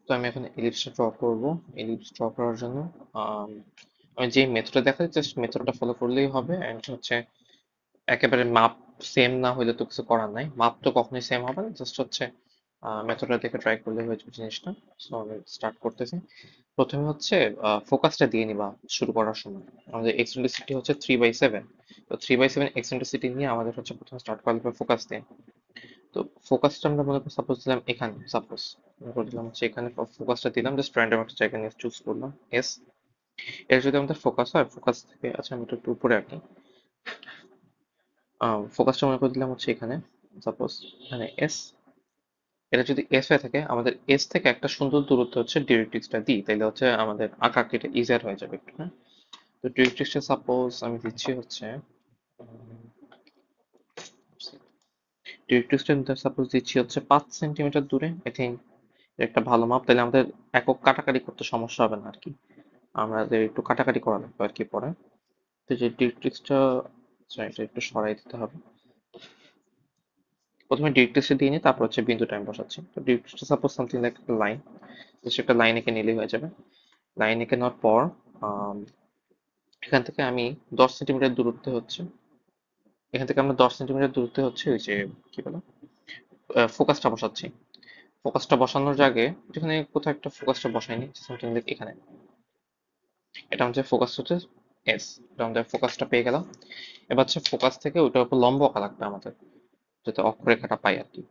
তো আমি এখন এলিপসটা ড্র করব। এলিপস ড্র করার জন্য আম, আমি যে মেথডটা দেখাই জাস্ট মেথডটা ফলো করলেই হবে। এন্ড হচ্ছে একেবারে মাপ সেম না হইলে তো কিছু করার নাই, মাপ তো কখনোই সেম হবে না, জাস্ট হচ্ছে মেথডটা দেখে ট্রাই করলে হয়ে যাবে জিনিসটা। সো আমি স্টার্ট করতেছি। প্রথমে হচ্ছে ফোকাসটা দিয়ে নিবা শুরু করার সময়। আমাদের এক্সেন্ট্রিসিটি হচ্ছে 3/7। তো 3/7 এক্সেন্ট্রিসিটি নিয়ে আমাদের হচ্ছে প্রথমে স্টার্ট করতে হবে ফোকাস দিয়ে। তো ফোকাসটা আমরা মনে করি সাপোজ দিলাম এখানে, সাপোজ মনে করে দিলাম হচ্ছে এখানে ফোকাসটা দিলাম, জাস্ট র্যান্ডম একটা জায়গা নিয়ে চুজ করলাম এস। এর যদি আমাদের ফোকাস হয়, ফোকাস থেকে আচ্ছা আমি একটু উপরে আঁকি। ফোকাসটা মনে করে দিলাম হচ্ছে এখানে, সাপোজ এখানে এস। এটা যদি এস হয়ে থাকে, আমাদের এস থেকে একটা সুন্দর দূরত্ব হচ্ছে ডিরেক্ট্রিক্সটা দিই, তাইলে হচ্ছে আমাদের আঁকা কেটে ইজিয়ার হয়ে যাবে একটু, হ্যাঁ। তো ডিরেক্ট্রিক্সটা সাপোজ আমি দিচ্ছি হচ্ছে ডিরেক্ট্রিক্সটা সাপোজ দিচ্ছি হচ্ছে 5 সেন্টিমিটার দূরে। আই থিঙ্ক একটা ভালো মাপ, তাহলে আমাদের একক কাটাকাটি করতে সমস্যা হবে না আর কি। আমাদের একটু কাটাকাটি করা লাগবে আর কি পরে। তো যে ডিরেক্ট্রিক্সটা, আচ্ছা এটা একটু সরাই দিতে হবে। প্রথমে ডিরেক্ট্রিক্সটা দিয়ে নিই, তারপর হচ্ছে বিন্দুটা আমি বসাচ্ছি। তো ডিরেক্ট্রিক্সটা সাপোজ সামথিং লাইক একটা লাইন, জাস্ট একটা লাইন এঁকে নিলেই হয়ে যাবে। লাইন এঁকে নেওয়ার পর আম, এখান থেকে আমি 10 সেন্টিমিটার দূরত্বে হচ্ছে, এখান থেকে আমরা 10 সেন্টিমিটার দূরত্বে হচ্ছে ওই যে কি বলে ফোকাসটা বসাচ্ছি। ফোকাসটা বসানোর আগে যেখানে কোথাও একটা ফোকাসটা বসাইনি, সামথিং লাইক এখানে। এটা হচ্ছে ফোকাস হচ্ছে এস। এটা আমাদের ফোকাসটা পেয়ে গেলাম। এবার হচ্ছে ফোকাস থেকে ওইটার উপর লম্ব আঁকা লাগবে আমাদের, যাতে অক্ষরেখাটা পাই আর কি।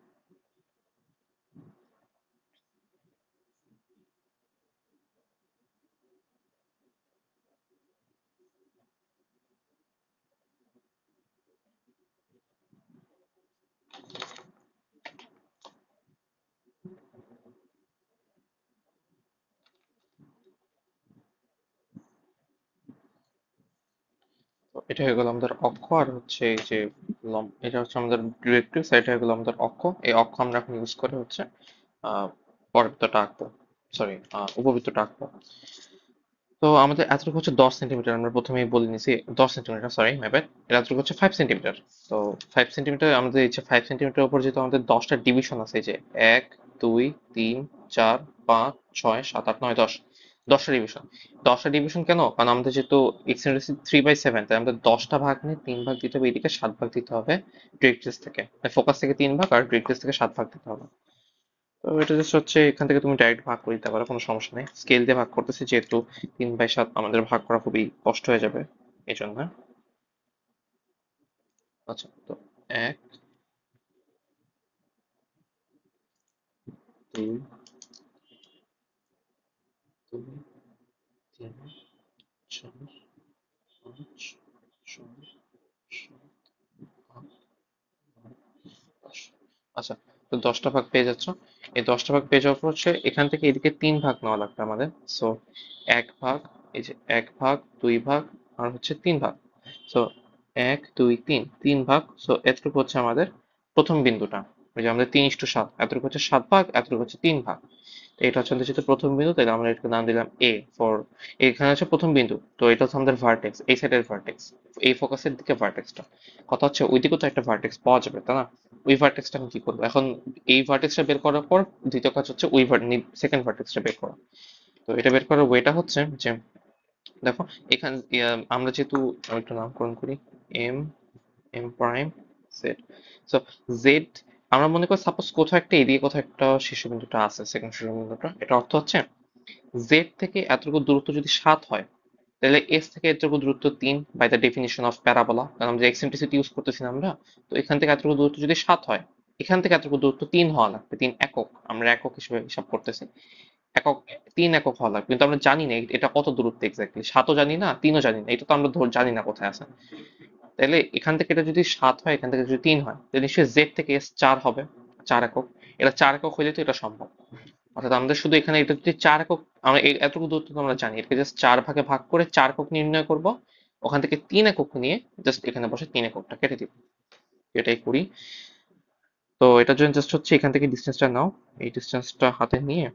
তো এটা হয়ে গেল আমাদের অক্ষ, আর হচ্ছে এই যে এটা হচ্ছে আমাদের ডিরেক্ট্রিক্স, এটা হয়ে গেল আমাদের অক্ষ। এই অক্ষ আমরা এখন ইউজ করে হচ্ছে আহ পরবৃত্তটা আঁকবো, সরি উপবৃত্তটা আঁকবো। তো আমাদের এতটুকু হচ্ছে 10 সেন্টিমিটার, আমরা প্রথমেই বলে নিছি 10 সেন্টিমিটার, সরি মাই ব্যাড। এটা এতটুকু হচ্ছে 5 সেন্টিমিটার। তো 5 সেন্টিমিটার আমাদের এই যে 5 সেন্টিমিটার উপর যেহেতু আমাদের 10টা ডিভিশন আছে, এই যে 1, 2, 3, 4, 5, 6, 7, 8, 9, 10, 10টা ডিভিশন। 10টা ডিভিশন কেন? কারণ আমাদের যেহেতু এক্সেন্ট্রিসিটি 3/7, তাই আমাদের 10টা ভাগ নিয়ে 3 ভাগ দিতে হবে, এদিকে 7 ভাগ দিতে হবে ডিরেক্ট্রিক্স থেকে, ফোকাস থেকে 3 ভাগ আর ডিরেক্ট্রিক্স থেকে 7 ভাগ দিতে হবে। তো এটা জাস্ট হচ্ছে এখান থেকে তুমি ডাইরেক্ট ভাগ করে দিতে পারো, কোনো সমস্যা নেই। স্কেল দিয়ে ভাগ করতেছি যেহেতু 3/7 আমাদের ভাগ করা খুবই কষ্ট হয়ে যাবে এই জন্য। আচ্ছা তো 1, 2, 3, 4, 5, 6, 7, 8, 9, 10। আচ্ছা, তো 10টা ভাগ পেয়ে যাচ্ছ। এই 10টা ভাগ পেয়ে যাওয়ার পর হচ্ছে এখান থেকে এদিকে 3 ভাগ নেওয়া লাগবে আমাদের। সো 1 ভাগ, এই যে 1 ভাগ, 2 ভাগ, আর হচ্ছে 3 ভাগ। সো 1, 2, 3, 3 ভাগ। সো এতটুকু হচ্ছে আমাদের প্রথম বিন্দুটা। ওই যে আমাদের 3:7, এতটুকু হচ্ছে 7 ভাগ, এতটুকু হচ্ছে 3 ভাগ। তো এটা হচ্ছে আমাদের যেহেতু প্রথম বিন্দু, তাই আমরা এটাকে নাম দিলাম এ ফর, এখানে হচ্ছে প্রথম বিন্দু। তো এটা হচ্ছে আমাদের ভার্টেক্স, এই সাইডের ভার্টেক্স, এই ফোকাসের দিকে ভার্টেক্সটা। কথা হচ্ছে ওইদিকেও তো একটা ভার্টেক্স পাওয়া যাবে, তাই না? ওই ভার্টেক্সটা আমি কি করবো এখন? এই ভার্টেক্সটা বের করার পর দ্বিতীয় কাজ হচ্ছে ওই সেকেন্ড ভার্টেক্সটা বের করা। তো এটা বের করার ওয়েটা হচ্ছে যে, দেখো এখানে আমরা যেহেতু, আমি একটু নামকরণ করি, M, M prime, Z. So Z, আমরা মনে করি সাপোজ কোথাও একটা এদিকে কোথাও একটা শীর্ষবিন্দুটা আছে, সেকেন্ড শীর্ষবিন্দুটা, এটা অর্থ হচ্ছে জেড থেকে এতটুকু দূরত্ব যদি 7 হয়, তাহলে এস থেকে এতটুকু দূরত্ব 3 by the definition of parabola, কারণ আমরা এক্সেন্ট্রিসিটি ইউজ করতেছি না আমরা। তো এখান থেকে এতটুকু দূরত্ব যদি 7 হয়, এখান থেকে এতটুকু দূরত্ব 3 হওয়া লাগবে, 3 একক, আমরা একক হিসেবে হিসাব করতেছি। একক, 3 একক হওয়া লাগবে, কিন্তু আমরা জানি না এটা কত দূরত্ব এক্স্যাক্টলি, 7ও জানি না 3ও জানি না, এটা তো আমরা জানি না কোথায় আছে। তাহলে এখান থেকে এটা যদি 7 হয়, এখান থেকে যদি 3 হয়, তাহলে নিশ্চয়ই জেড থেকে এস 4 হবে, 4 একক। এটা 4 একক হইলে তো এটা সম্ভব। অর্থাৎ আমাদের শুধু এখানে এটা যদি 4 একক, আমরা এতটুকু দূরত্ব তো আমরা জানি, এটাকে জাস্ট 4 ভাগে ভাগ করে 4 একক নির্ণয় করব। ওখান থেকে 3 একক নিয়ে জাস্ট এখানে বসে 3 এককটা কেটে দিব। এটাই করি। তো এটার জন্য জাস্ট হচ্ছে এখান থেকে ডিস্টেন্সটা নাও, এই ডিস্টেন্সটা হাতে নিয়ে,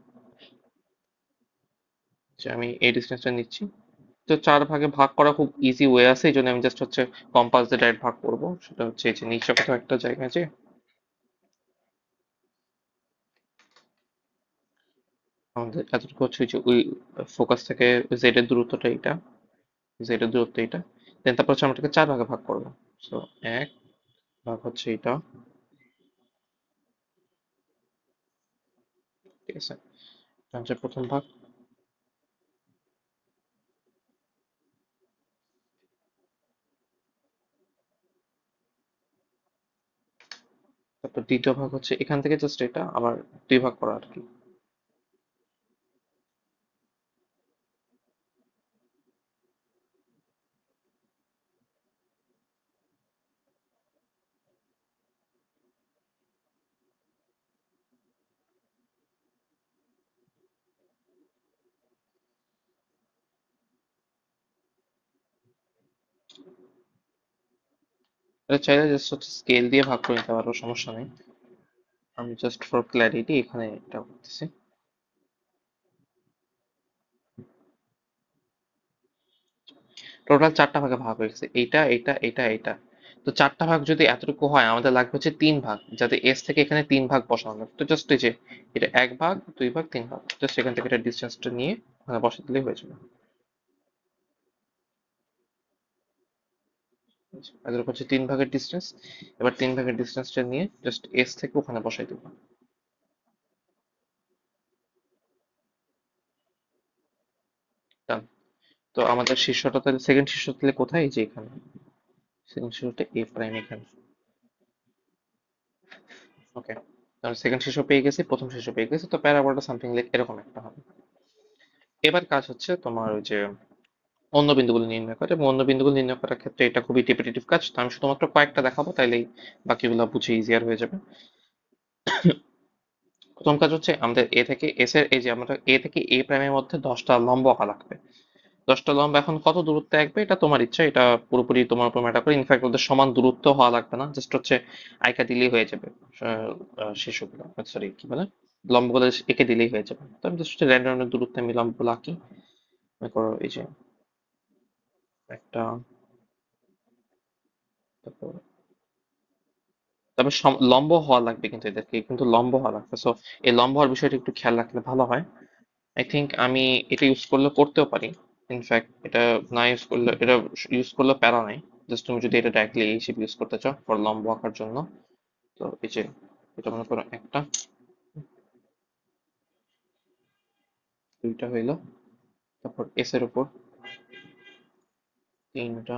যে আমি এই ডিস্টেন্সটা নিচ্ছি। তো 4 ভাগে ভাগ করা খুব ইজি ওয়ে আছে, এই জন্য আমি জাস্ট হচ্ছে কম্পাস দিয়ে ডাইরেক্ট ভাগ করবো। সেটা হচ্ছে এই যে নিচে কোথাও একটা জায়গায় যে আমাদের এতটুকু হচ্ছে ওই যে ওই ফোকাস থেকে জেড এর দূরত্বটা এটা, জেড এর দূরত্ব এটা। দেন তারপর হচ্ছে আমরা এটাকে 4 ভাগে ভাগ করবো। সো 1 ভাগ হচ্ছে এটা, ঠিক আছে? এটা হচ্ছে প্রথম ভাগ। তারপর দ্বিতীয় ভাগ হচ্ছে এখান থেকে জাস্ট এটা আবার 2 ভাগ করা আর কি। এটা চাইলে জাস্ট হচ্ছে স্কেল দিয়ে ভাগ করে নিতে পারো, সমস্যা নেই। আমি জাস্ট ফর ক্ল্যারিটি এখানে এটা করতেছি। টোটাল 4টা ভাগে ভাগ হয়ে গেছে, এইটা এটা এটা এটা। তো 4টা ভাগ যদি এতটুকু হয়, আমাদের লাগবে হচ্ছে 3 ভাগ, যাতে এস থেকে এখানে 3 ভাগ বসানো লাগে। তো জাস্ট এই যে এটা 1 ভাগ 2 ভাগ 3 ভাগ, জাস্ট এখান থেকে এটা ডিস্টেন্সটা নিয়ে ওখানে বসে দিলেই হয়ে যাবে। এদের হচ্ছে 3 ভাগের ডিস্টেন্স। এবার 3 ভাগের ডিস্টেন্সটা নিয়ে জাস্ট এস থেকে ওখানে বসাই দিব। ডান। তো আমাদের শীর্ষটা তাহলে, সেকেন্ড শীর্ষ তাহলে কোথায়? এই যে এখানে। সেকেন্ড শীর্ষটা এ প্রাইম এখানে। ওকে, তাহলে সেকেন্ড শীর্ষ পেয়ে গেছি, প্রথম শীর্ষ পেয়ে গেছি, তো প্যারাবোলাটা সামথিং লাইক এরকম একটা হবে। এবার কাজ হচ্ছে তোমার ওই যে অন্য বিন্দুগুলো নির্ণয় করা, এবং অন্য বিন্দুগুলো নির্ণয় করার ক্ষেত্রে এটা খুবই রিপিটেটিভ কাজ, তো আমি শুধুমাত্র কয়েকটা দেখাবো, তাইলেই বাকিগুলো বুঝে ইজিয়ার হয়ে যাবে। প্রথম কাজ হচ্ছে আমাদের এ থেকে এস এর, এই যে আমরা এ থেকে এ প্রাইমের মধ্যে 10টা লম্ব আঁকা লাগবে। 10টা লম্ব এখন কত দূরত্বে আঁকবে এটা তোমার ইচ্ছা, এটা পুরোপুরি তোমার উপর ম্যাটার করে। ইনফ্যাক্ট ওদের সমান দূরত্ব হওয়া লাগবে না, জাস্ট হচ্ছে আইকা দিলেই হয়ে যাবে। শিশুগুলো, সরি কি বলে, লম্বগুলো এঁকে দিলেই হয়ে যাবে। তো আমি জাস্ট র্যান্ডম দূরত্বে আমি লম্বগুলো আঁকি। মনে করো এই যে একটা, তারপর তবে লম্ব হওয়া লাগবে, কিন্তু এদেরকে কিন্তু লম্ব হওয়া লাগবে। সো এই লম্ব হওয়ার বিষয়টা একটু খেয়াল রাখলে ভালো হয়। আই থিঙ্ক আমি এটা ইউজ করলে করতেও পারি। ইনফ্যাক্ট এটা না ইউজ করলে, এটা ইউজ করলে প্যারা নাই। জাস্ট তুমি যদি এটা ডাইরেক্টলি এই হিসেবে ইউজ করতে চাও ফর লম্ব আঁকার জন্য, তো এই যে এটা মনে করো একটা, দুইটা হইলো, তারপর এস এর উপর তিনটা,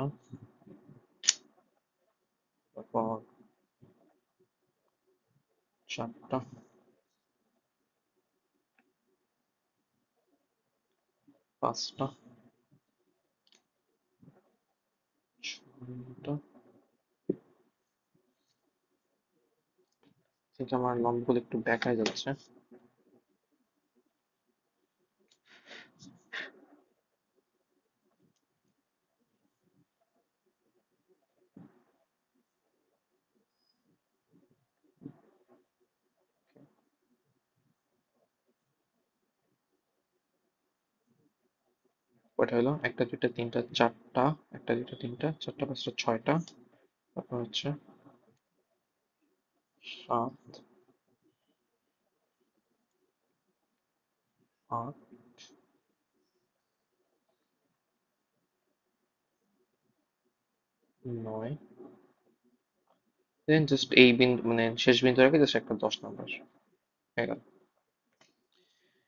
তারপর চারটা, পাঁচটা, ছয়টা। ঠিক, আমার লম্বগুলো একটু ব্যাকায় যাচ্ছে। কয়টা হলো? একটা দুইটা তিনটা চারটা, একটা দুইটা তিনটা চারটা পাঁচটা ছয়টা, তারপর হচ্ছে সাত, আট, নয়। দেন জাস্ট এই বিন্দু মানে শেষ বিন্দু রেখে জাস্ট একটা 10 নম্বর হয়ে গেল।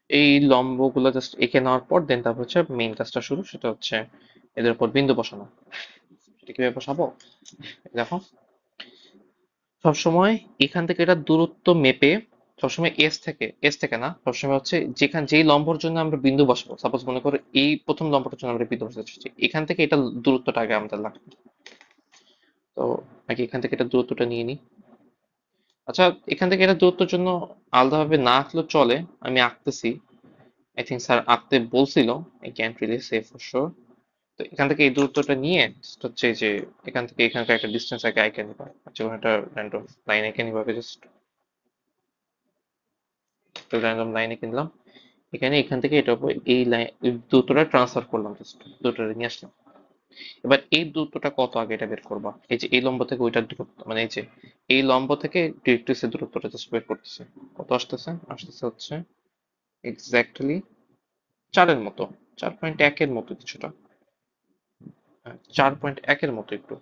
এই লম্বগুলো জাস্ট এঁকে নেওয়ার পর দেন তারপর হচ্ছে মেইন কাজটা শুরু, সেটা হচ্ছে এদের উপর বিন্দু বসানো। সেটা কিভাবে বসাবো দেখো। সবসময় এখান থেকে এটা দূরত্ব মেপে, সবসময় এস থেকে না, সবসময় হচ্ছে যেই লম্বর জন্য আমরা বিন্দু বসাবো, সাপোজ মনে করো এই প্রথম লম্বটার জন্য আমরা বিন্দু বসাচ্ছি, এখান থেকে এটা দূরত্বটা আগে আমাদের লাগবে। তো আগে এখান থেকে এটা দূরত্বটা নিয়ে নিই। আচ্ছা, এখান থেকে এটা দূরত্বের জন্য আলাদাভাবে না আঁকলেও চলে, আমি আঁকতেছি। আই থিঙ্ক স্যার আঁকতে বলছিল। I can't really say for sure. তো এখান থেকে এই দূরত্বটা নিয়ে just হচ্ছে এই যে এখান থেকে এখানকার একটা ডিস্টেন্স আগে আঁকে নিবা, আচ্ছা একটা র্যান্ডম লাইন এঁকে নিবা, জাস্ট র্যান্ডম লাইন এঁকে নিলাম। এখানে এখান থেকে এটা উপর এই লাইন দূরত্বটা ট্রান্সফার করলাম, জাস্ট দূরত্বটা নিয়ে আসলাম। এবার এই দূরত্বটা কত আগে এটা বের করবা, এই যে এই লম্ব থেকে ওইটার দূরত্ব, মানে এই যে এই লম্ব থেকে ডিরেক্ট্রিক্সের দূরত্বটা জাস্ট বের করতেছে। কত আসতেছে? আসতেছে হচ্ছে এক্স্যাক্টলি 4-এর মতো, 4.1-এর মতো কিছুটা। 4.1-এর মতো একটু।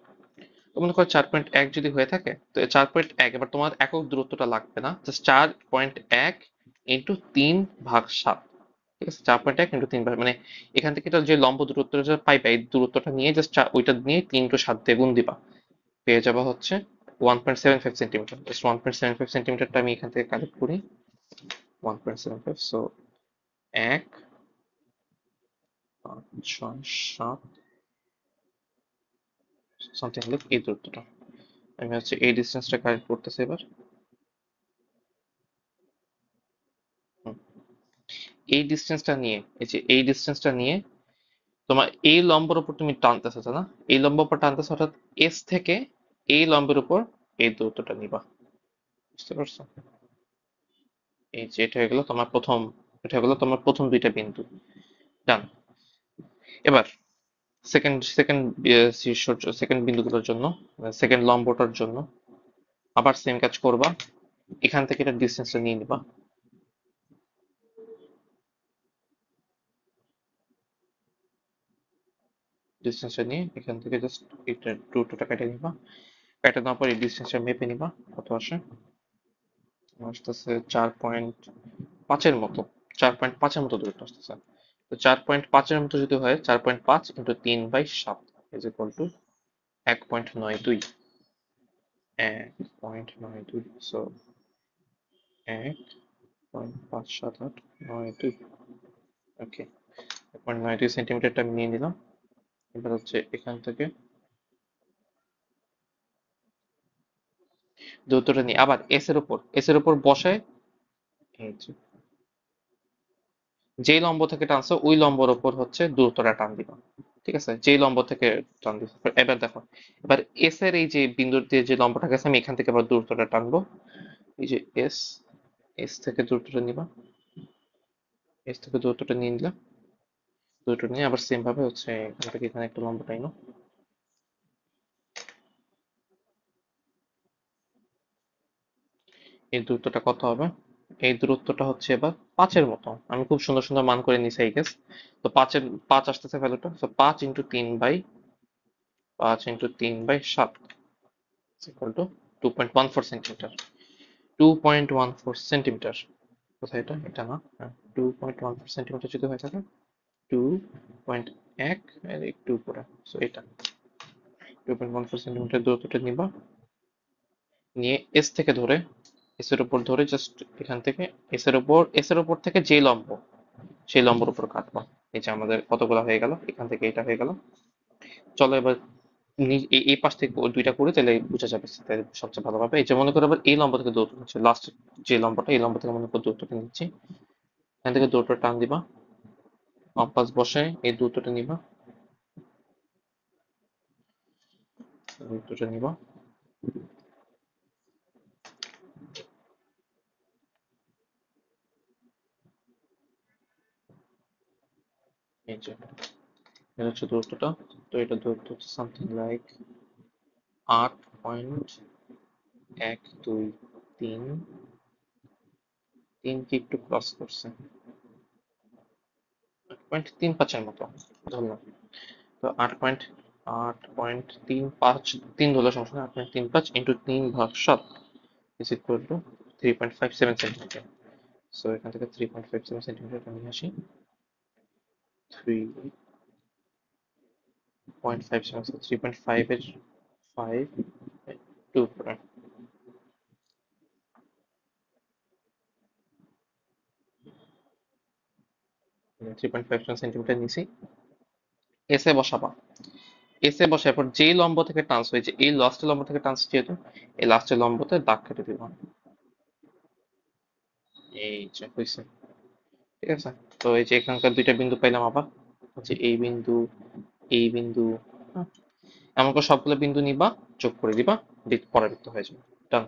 তো মনে করো 4.1 যদি হয়ে থাকে, তো 4.1 এবার তোমার একক দূরত্বটা লাগবে না, জাস্ট 4.1 ইন্টু 3/7। ঠিক আছে, 4.1 ইন্টু 3 মানে এখান থেকে এটা যে লম্ব দূরত্বটা পাইবা, এই দূরত্বটা নিয়ে জাস্ট ওইটা নিয়ে 3 × 7 দিয়ে গুণ দিবা, পেয়ে যাবা হচ্ছে 1.75 সেন্টিমিটার। জাস্ট 1.75 সেন্টিমিটারটা আমি এখান থেকে কালেক্ট করি। 1.75, সো 1, 5, 6, 7 সামথিং লাইক এই দূরত্বটা। আমি হচ্ছে এই ডিস্টেন্সটা কালেক্ট করতেছি এবার। হুম, এই ডিস্টেন্সটা নিয়ে, এই যে এই ডিস্টেন্সটা নিয়ে তোমার এই লম্বের উপর তুমি টানতেছো, তাই না? এই লম্ব উপর টানতেছো, অর্থাৎ এস থেকে এই লম্বের উপর এই দূরত্বটা নিবা। বুঝতে পারছো? এই যে এটা হয়ে গেল তোমার প্রথম, এটা হয়ে গেল তোমার প্রথম দুইটা বিন্দু। ডান। এবার সেকেন্ড সেকেন্ড সেকেন্ড বিন্দুগুলোর জন্য, সেকেন্ড লম্বটার জন্য আবার সেম কাজ করবা। এখান থেকে এটা ডিস্টেন্সটা নিয়ে নিবা। ডিস্টেন্সটা নিয়ে এখান থেকে জাস্ট এটা দূরত্বটা কেটে নিবা। কেটে নেওয়ার পর এই ডিস্টেন্সটা মেপে নিবা কত আসে। আসতেছে 4.5-এর মতো, 4.5-এর মতো দূরত্ব আসতেছে। তো 4.5-এর মতো যদি হয়, 4.5 into 3/7 is equal to 1.92। 1.92, so 1.57892। ওকে, 1.92 সেন্টিমিটারটা আমি নিয়ে নিলাম। এবার হচ্ছে এখান থেকে দূরত্বটা নিয়ে আবার এস এর উপর বসায়, এই যে যেই লম্ব থেকে টানছো ওই লম্বর উপর হচ্ছে দূরত্বটা টান দিবা। ঠিক আছে, যেই লম্ব থেকে টান দিছো। এবার দেখো, এবার এস এর এই যে বিন্দুর দিয়ে যে লম্বটা গেছে, আমি এখান থেকে আবার দূরত্বটা টানবো। এই যে এস, এস থেকে দূরত্বটা নিবা, এস থেকে দূরত্বটা নিয়ে নিলাম। দূরত্বটা নিয়ে আবার সেম ভাবে হচ্ছে এখান থেকে এখানে একটা লম্ব টাইনো। এই দূরত্বটা কত হবে? এই দূরত্বটা হচ্ছে এবার 5-এর মতো। আমি খুব সুন্দর সুন্দর মান করে নিছি, আই গেস। তো 5 আসতেছে ভ্যালুটা, তো 5 ইকুয়াল টু 2.14 সেন্টিমিটার। 2.14 সেন্টিমিটার। কোথায় এটা? এটা না, 2.14 সেন্টিমিটার যদি হয়ে থাকে, 2.1 এর একটু উপরে, সো এটা 2.14 সেন্টিমিটার দূরত্বটা নিবা। নিয়ে এস থেকে ধরে, এস এর উপর ধরে জাস্ট এখান থেকে এস এর উপর থেকে যে লম্ব, সেই লম্বর উপর কাটবা। এই যে আমাদের কতগুলো হয়ে গেল, এখান থেকে এটা হয়ে গেল। চলো এবার এই পাশ থেকে দুইটা করে, তাহলে বোঝা যাবে তাহলে সবচেয়ে ভালোভাবে। এই যে মনে করো এবার এই লম্ব থেকে দূরত্ব নিচ্ছে, লাস্ট যে লম্বটা, এই লম্ব থেকে মনে করো দূরত্বটা নিচ্ছি। এখান থেকে দূরত্বটা টান দিবা, কম্পাস বসে এই দূরত্বটা নিবা, দূরত্বটা নিবা। এই যে এটা হচ্ছে দূরত্বটা। তো এটা দূরত্ব হচ্ছে সামথিং লাইক 8.123, তিনকে একটু ক্রস করছে, 8.35-এর মতো ধরলাম। তো 8.35, 3 ধরলে সমস্যা নেই, 8.35 into 3/7 is equal to 3.57 centimetre. So এখান থেকে 3.57 সেন্টিমিটার নিয়ে আসি। 3.57, 3.5 এর 5 2 করে 3.57 সেন্টিমিটার নিছি। এসে বসাবা, এসে বসার পর যেই লম্ব থেকে টান্স হয়েছে, এই লাস্টের লম্ব থেকে টান্স, যেহেতু এই লাস্টের লম্বতে দাগ কেটে দিব। এই যে হয়েছে। ঠিক আছে, তো এই যে এখানকার দুইটা বিন্দু পাইলাম আবার, হচ্ছে এই বিন্দু, এই বিন্দু। হ্যাঁ, এমন করে সবগুলো বিন্দু নিবা, যোগ করে দিবা, পরাবৃত্ত হয়ে যাবে। ডান।